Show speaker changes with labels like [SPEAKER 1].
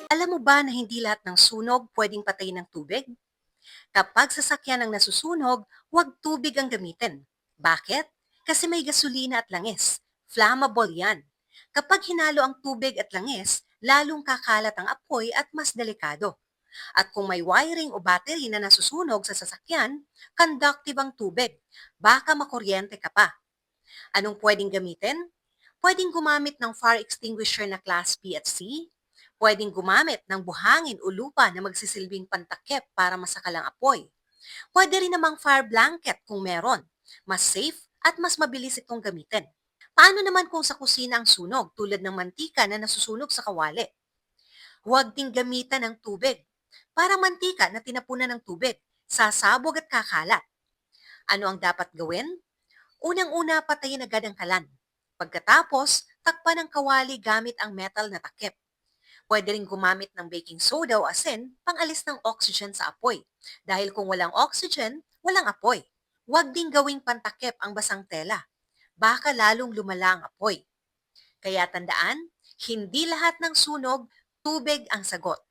[SPEAKER 1] Alam mo ba na hindi lahat ng sunog pwedeng patayin ng tubig? Kapag sasakyan ang nasusunog, huwag tubig ang gamitin. Bakit? Kasi may gasolina at langis. Flammable yan. Kapag hinalo ang tubig at langis, lalong kakalat ang apoy at mas delikado. At kung may wiring o battery na nasusunog sa sasakyan, conductive ang tubig. Baka makuryente ka pa. Anong pwedeng gamitin? Pwedeng gumamit ng fire extinguisher na class B at C. Pwedeng gumamit ng buhangin o lupa na magsisilbing pantakip para masakal ang apoy. Pwede rin namang fire blanket kung meron. Mas safe at mas mabilis itong gamitin. Paano naman kung sa kusina ang sunog tulad ng mantika na nasusunog sa kawali? Huwag ding gamitan ng tubig. Parang mantika na tinapunan ng tubig, sasabog at kakalat. Ano ang dapat gawin? Unang-una, patayin agad ang kalan. Pagkatapos, takpan ng kawali gamit ang metal na takip. Pwede rin gumamit ng baking soda o asin pang-alis ng oxygen sa apoy. Dahil kung walang oxygen, walang apoy. Huwag ding gawing pantakip ang basang tela. Baka lalong lumala ang apoy. Kaya tandaan, hindi lahat ng sunog, tubig ang sagot.